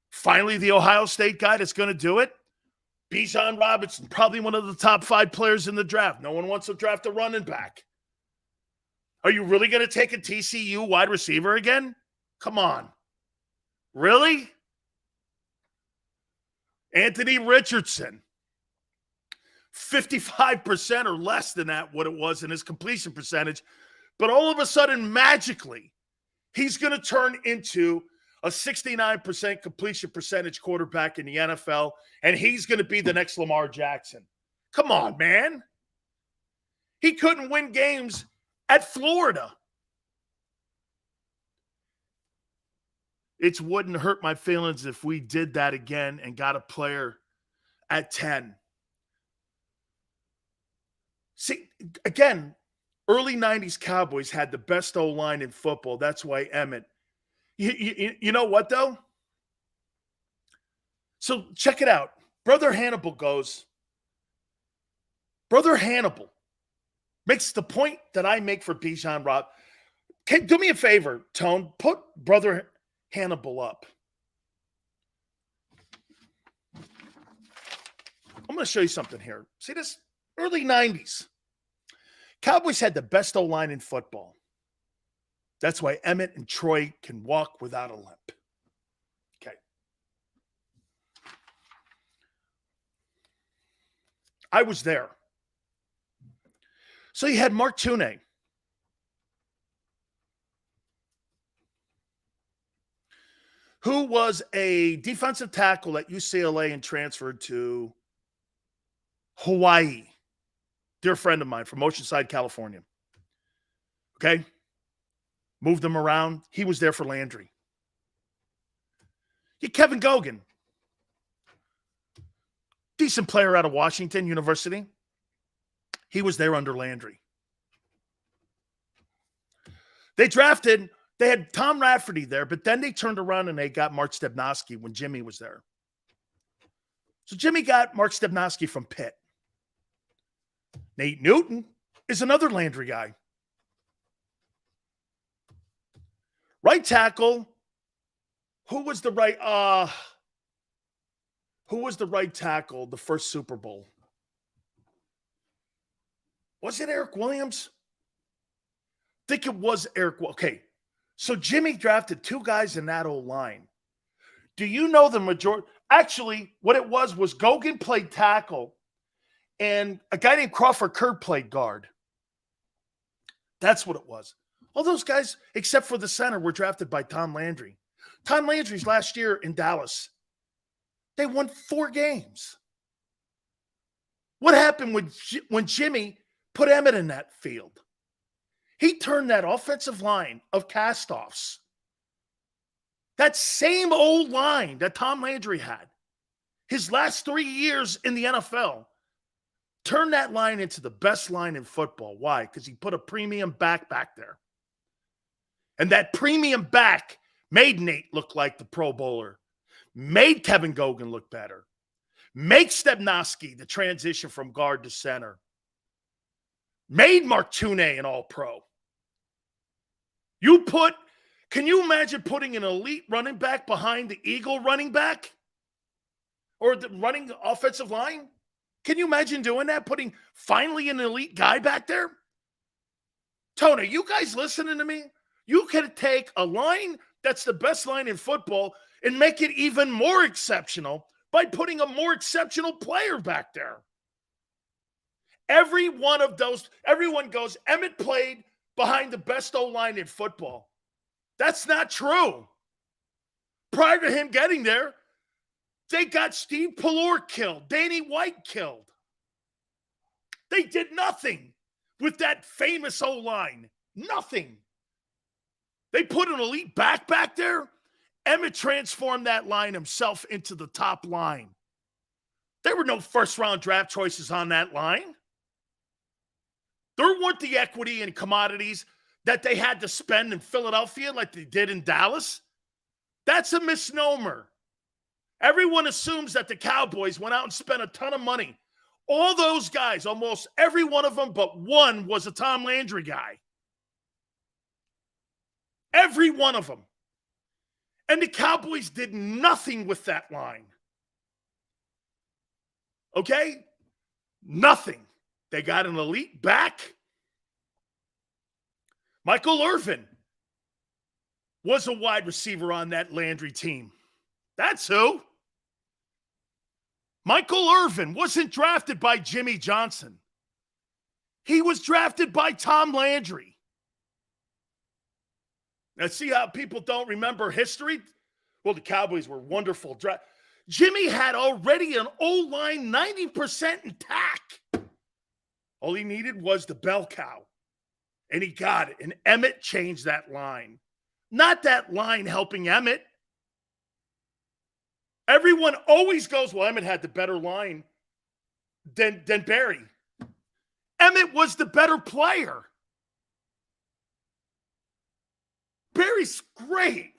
finally the Ohio State guy that's going to do it? Bijan Robinson, probably one of the top 5 players in the draft. No one wants to draft a running back. Are you really going to take a TCU wide receiver again? Come on. Really? Anthony Richardson, 55% or less than that, what it was in his completion percentage. But all of a sudden, magically, he's going to turn into a 69% completion percentage quarterback in the NFL, and he's going to be the next Lamar Jackson. Come on, man. He couldn't win games at Florida. It wouldn't hurt my feelings if we did that again and got a player at 10. See, again, early 90s Cowboys had the best O-line in football. That's why Emmett. You know what, though? So check it out. Brother Hannibal makes the point that I make for Bijan Rob. Do me a favor, Tone. Put Brother Hannibal up. I'm going to show you something here. See this? Early 90s. Cowboys had the best O-line in football. That's why Emmett and Troy can walk without a limp. Okay. I was there. So you had Mark Tuney. Who was a defensive tackle at UCLA and transferred to Hawaii. Dear friend of mine from Oceanside, California. Okay? moved him around. He was there for Landry. You Kevin Gogan, decent player out of Washington University. He was there under Landry. They had Tom Rafferty there, but then they turned around and they got Mark Stepnoski when Jimmy was there. So Jimmy got Mark Stepnoski from Pitt. Nate Newton is another Landry guy. Right tackle. Who was the right tackle the first Super Bowl? Was it Eric Williams? I think it was Eric. Okay. So Jimmy drafted two guys in that old line. Do you know the majority? Actually, what it was Gogan played tackle and a guy named Crawford Kerr played guard. That's what it was. All those guys, except for the center, were drafted by Tom Landry. Tom Landry's last year in Dallas, they won 4 games. What happened when Jimmy put Emmett in that field? He turned that offensive line of castoffs, that same old line that Tom Landry had, his last 3 years in the NFL, turned that line into the best line in football. Why? Because he put a premium back there. And that premium back made Nate look like the Pro Bowler, made Kevin Gogan look better, made Stepnoski the transition from guard to center, made Mark Tunay an All-Pro. Can you imagine putting an elite running back behind the Eagle running back? Or the running offensive line? Can you imagine doing that? Putting finally an elite guy back there? Tony, you guys listening to me? You can take a line that's the best line in football and make it even more exceptional by putting a more exceptional player back there. Everyone goes, Emmett played behind the best O-line in football. That's not true. Prior to him getting there, they got Steve Pallor killed, Danny White killed. They did nothing with that famous O-line. Nothing. They put an elite back there. Emmett transformed that line himself into the top line. There were no first-round draft choices on that line. There weren't the equity and commodities that they had to spend in Philadelphia like they did in Dallas. That's a misnomer. Everyone assumes that the Cowboys went out and spent a ton of money. All those guys, almost every one of them but one, was a Tom Landry guy. Every one of them. And the Cowboys did nothing with that line. Okay? Nothing. They got an elite back. Michael Irvin was a wide receiver on that Landry team. That's who. Michael Irvin wasn't drafted by Jimmy Johnson. He was drafted by Tom Landry. Now, see how people don't remember history? Well, the Cowboys were wonderful. Jimmy had already an O-line 90% intact. All he needed was the bell cow. And he got it. And Emmett changed that line. Not that line helping Emmett. Everyone always goes, well, Emmett had the better line than Barry. Emmett was the better player. Barry's great.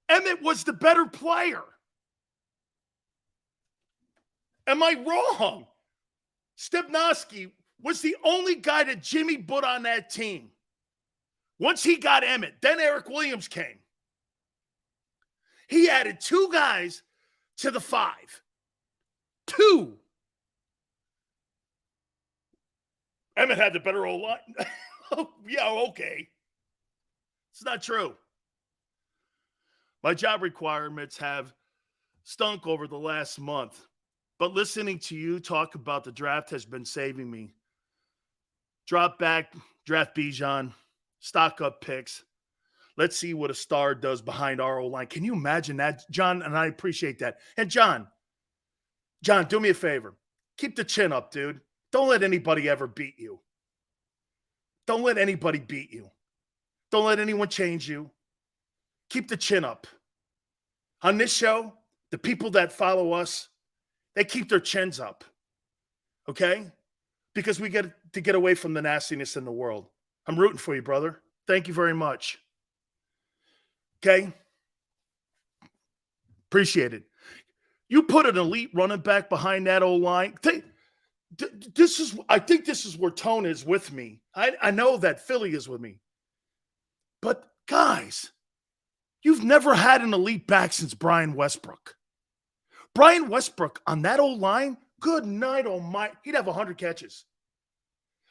Emmett was the better player. Am I wrong? Stepnoski was the only guy that Jimmy put on that team. Once he got Emmett, then Eric Williams came. He added 2 guys to the 5. 2. Emmett had the better O-line. Oh, yeah, okay. It's not true. My job requirements have stunk over the last month, but listening to you talk about the draft has been saving me. Drop back, draft Bijan, stock up picks. Let's see what a star does behind our O-line. Can you imagine that, John? And I appreciate that. And John, do me a favor. Keep the chin up, dude. Don't let anybody ever beat you. Don't let anybody beat you. Don't let anyone change you. Keep the chin up. On this show, the people that follow us, they keep their chins up. Okay? Because we get to get away from the nastiness in the world. I'm rooting for you, brother. Thank you very much. Okay? Appreciate it. You put an elite running back behind that old line. I think this is where Tone is with me. I know that Philly is with me. But guys, you've never had an elite back since Brian Westbrook. Brian Westbrook on that old line, good night, oh my, he'd have 100 catches.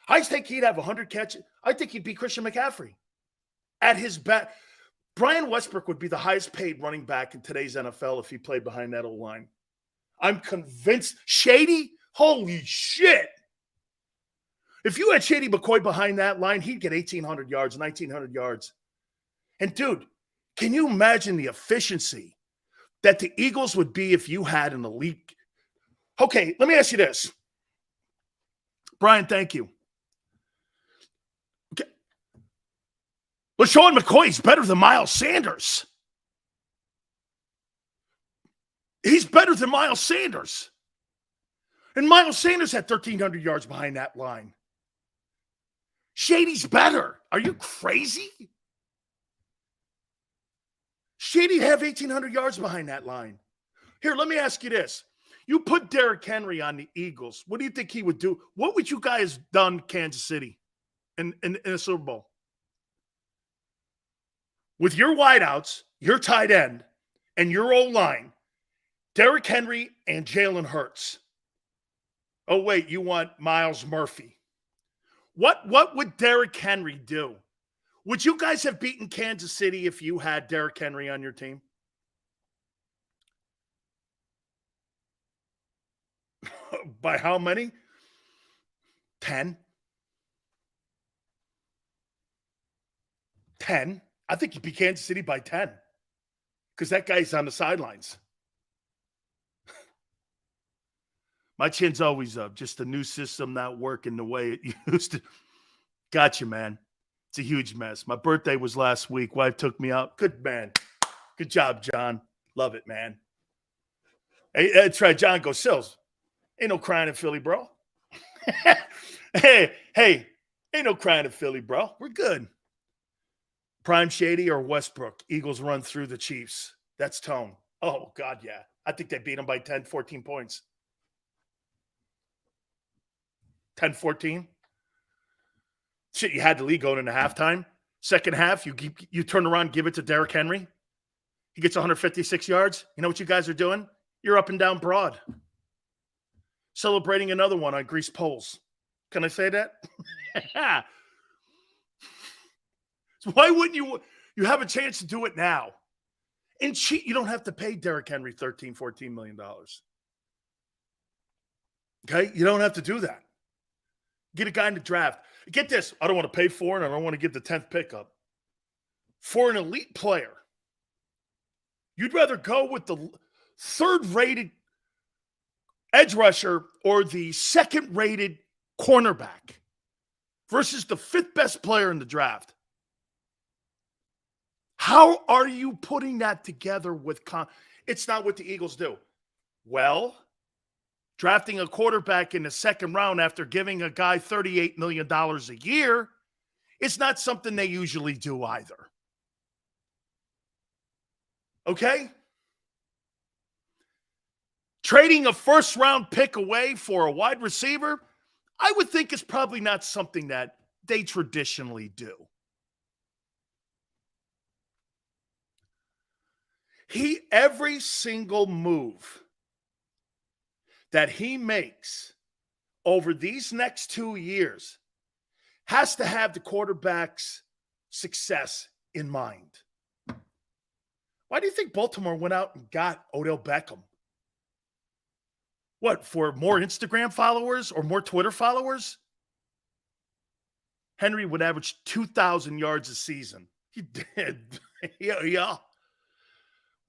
I think he'd have 100 catches. I think he'd beat Christian McCaffrey at his back. Brian Westbrook would be the highest paid running back in today's NFL if he played behind that old line. I'm convinced. Shady? Holy shit. If you had Shady McCoy behind that line, he'd get 1,800 yards, 1,900 yards. And dude, can you imagine the efficiency that the Eagles would be if you had an elite? Okay, let me ask you this. Brian, thank you. Okay. LaShawn McCoy's better than Miles Sanders. He's better than Miles Sanders. And Miles Sanders had 1,300 yards behind that line. Shady's better. Are you crazy? Shady'd have 1,800 yards behind that line. Here, let me ask you this. You put Derrick Henry on the Eagles. What do you think he would do? What would you guys done Kansas City in a Super Bowl? With your wideouts, your tight end, and your O-line, Derrick Henry and Jalen Hurts. Oh, wait, you want Myles Murphy. What would Derrick Henry do? Would you guys have beaten Kansas City if you had Derrick Henry on your team? By how many? 10? 10? I think you'd beat Kansas City by 10 because that guy's on the sidelines. My chin's always up. Just the new system not working the way it used to. Gotcha, man. It's a huge mess. My birthday was last week. Wife took me out. Good man. Good job, John. Love it, man. Hey, that's right. John goes, Sills. Ain't no crying in Philly, bro. hey, ain't no crying in Philly, bro. We're good. Prime Shady or Westbrook. Eagles run through the Chiefs. That's Tone. Oh, God, yeah. I think they beat them by 10, 14 points. 10, 14. Shit, you had the lead going into halftime. Second half, you turn around, give it to Derrick Henry. He gets 156 yards. You know what you guys are doing? You're up and down Broad. Celebrating another one on greased poles. Can I say that? So why wouldn't you have a chance to do it now? And you don't have to pay Derrick Henry $13, $14 million. Okay? You don't have to do that. Get a guy in the draft. Get this. I don't want to pay for it. And I don't want to give the 10th pickup. For an elite player, you'd rather go with the third-rated edge rusher or the second-rated cornerback versus the fifth best player in the draft. How are you putting that together with it's not what the Eagles do. Well, drafting a quarterback in the second round after giving a guy $38 million a year, it's not something they usually do either. Okay? Trading a first-round pick away for a wide receiver, I would think is probably not something that they traditionally do. Every single move that he makes over these next 2 years has to have the quarterback's success in mind. Why do you think Baltimore went out and got Odell Beckham? What, for more Instagram followers or more Twitter followers? Henry would average 2,000 yards a season. He did. Yeah.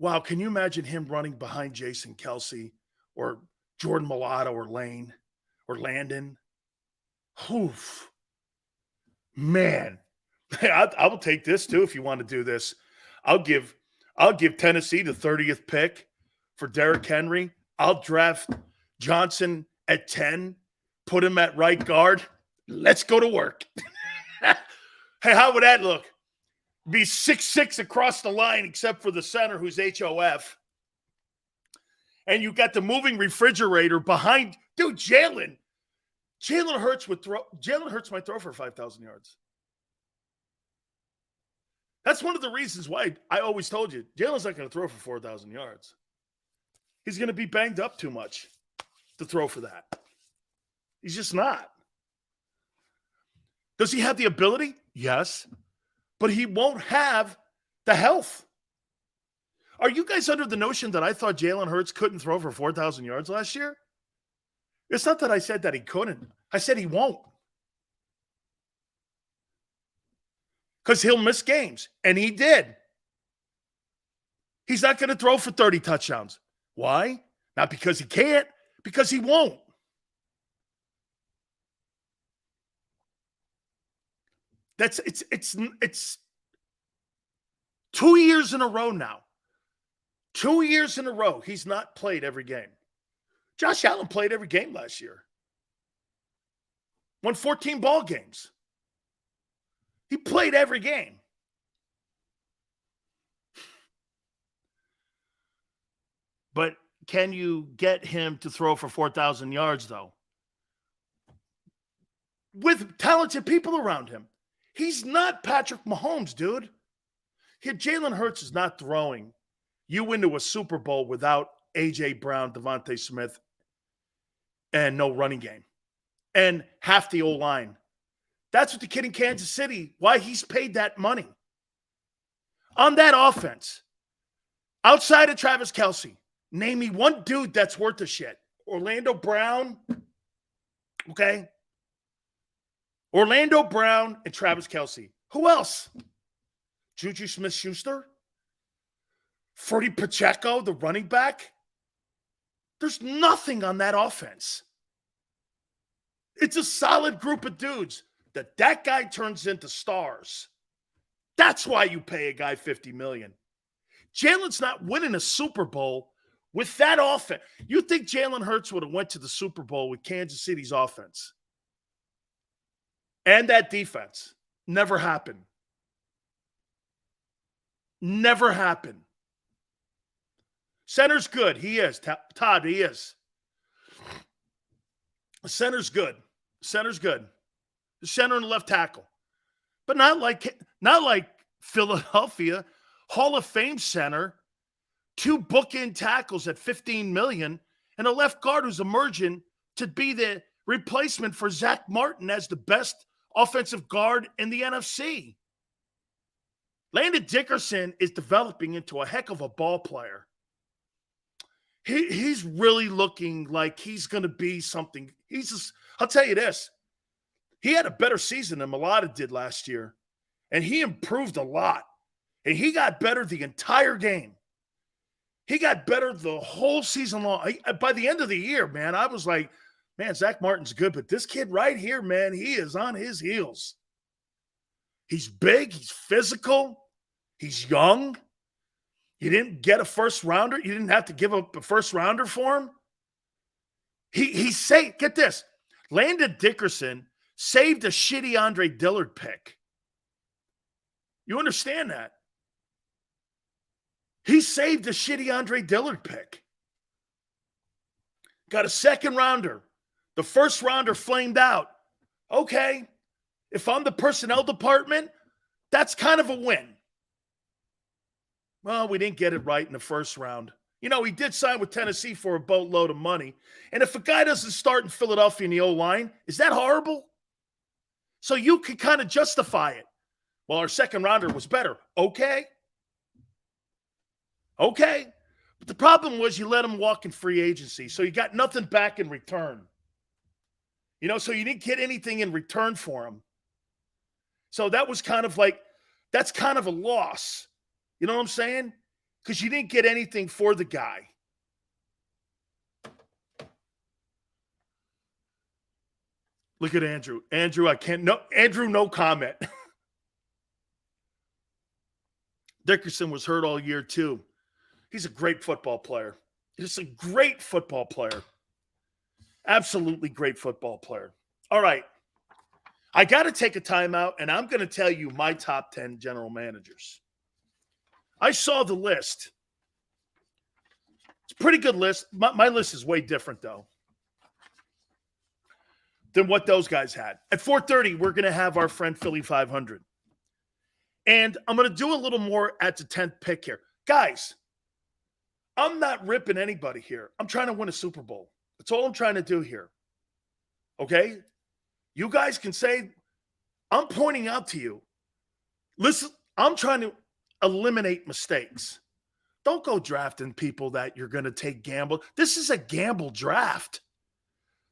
Wow, can you imagine him running behind Jason Kelsey or Jordan Mulatto or Lane or Landon? Oof. Man, Hey, I will take this too if you want to do this. I'll give Tennessee the 30th pick for Derrick Henry. I'll draft Johnson at 10, put him at right guard. Let's go to work. Hey, how would that look? Be 6'6" across the line, except for the center who's HOF. And you got the moving refrigerator behind. Dude, Jalen Hurts might throw for 5,000 yards. That's one of the reasons why I always told you, Jalen's not going to throw for 4,000 yards. He's going to be banged up too much to throw for that. He's just not. Does he have the ability? Yes. But he won't have the health. Are you guys under the notion that I thought Jalen Hurts couldn't throw for 4,000 yards last year? It's not that I said that he couldn't. I said he won't. Because he'll miss games. And he did. He's not going to throw for 30 touchdowns. Why? Not because he can't, because he won't. It's 2 years in a row now. 2 years in a row, he's not played every game. Josh Allen played every game last year. Won 14 ball games. He played every game. But can you get him to throw for 4,000 yards, though? With talented people around him. He's not Patrick Mahomes, dude. Here, Jalen Hurts is not throwing you into a Super Bowl without A.J. Brown, Devontae Smith, and no running game. And half the O-line. That's what the kid in Kansas City, why he's paid that money. On that offense, outside of Travis Kelce, name me one dude that's worth a shit. Orlando Brown, okay? Orlando Brown and Travis Kelce. Who else? Juju Smith-Schuster? Freddie Pacheco, the running back? There's nothing on that offense. It's a solid group of dudes that guy turns into stars. That's why you pay a guy $50 million. Jalen's not winning a Super Bowl with that offense. You think Jalen Hurts would have went to the Super Bowl with Kansas City's offense? And that defense. Never happened. Never happened. Center's good. He is. Todd, he is. Center's good. Center's good. The center and left tackle. But not like Philadelphia. Hall of Fame center. 2 bookend tackles at $15 million. And a left guard who's emerging to be the replacement for Zach Martin as the best offensive guard in the NFC. Landon Dickerson is developing into a heck of a ball player. He's really looking like he's going to be something. I'll tell you this. He had a better season than Mulata did last year. And he improved a lot. And he got better the entire game. He got better the whole season long. By the end of the year, man, I was like, man, Zach Martin's good. But this kid right here, man, he is on his heels. He's big. He's physical. He's young. You didn't get a first rounder. You didn't have to give up a first rounder for him. He saved, get this, Landon Dickerson saved a shitty Andre Dillard pick. You understand that? He saved a shitty Andre Dillard pick. Got a second rounder. The first rounder flamed out. Okay, if I'm the personnel department, that's kind of a win. Well, we didn't get it right in the first round. You know, he did sign with Tennessee for a boatload of money. And if a guy doesn't start in Philadelphia in the O-line, is that horrible? So you can kind of justify it. Well, our second rounder was better. Okay. But the problem was you let him walk in free agency. So you got nothing back in return. You know, so you didn't get anything in return for him. So that was kind of like, that's kind of a loss. You know what I'm saying? Because you didn't get anything for the guy. Look at Andrew. Andrew, no comment. Dickerson was hurt all year too. He's a great football player. He's a great football player. Absolutely great football player. All right. I got to take a timeout, and I'm going to tell you my top 10 general managers. I saw the list. It's a pretty good list. My list is way different, though, than what those guys had. At 4:30, we're going to have our friend Philly 500. And I'm going to do a little more at the 10th pick here. Guys, I'm not ripping anybody here. I'm trying to win a Super Bowl. That's all I'm trying to do here. Okay? You guys can say, I'm pointing out to you. Listen, I'm trying to eliminate mistakes. Don't go drafting people that you're going to take gamble. This is a gamble draft.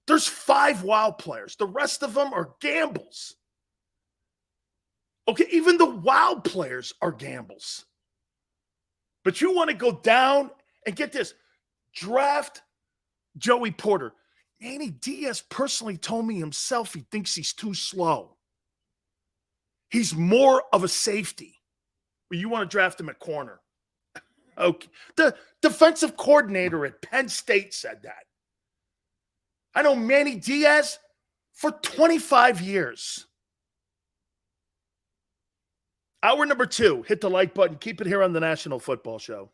There's 5 wild players. The rest of them are gambles. Okay, even the wild players are gambles. But you want to go down and get this. Draft Joey Porter. Manny Diaz personally told me himself he thinks he's too slow. He's more of a safety. But you want to draft him at corner. Okay. The defensive coordinator at Penn State said that. I know Manny Diaz for 25 years. Hour number 2. Hit the like button. Keep it here on the National Football Show.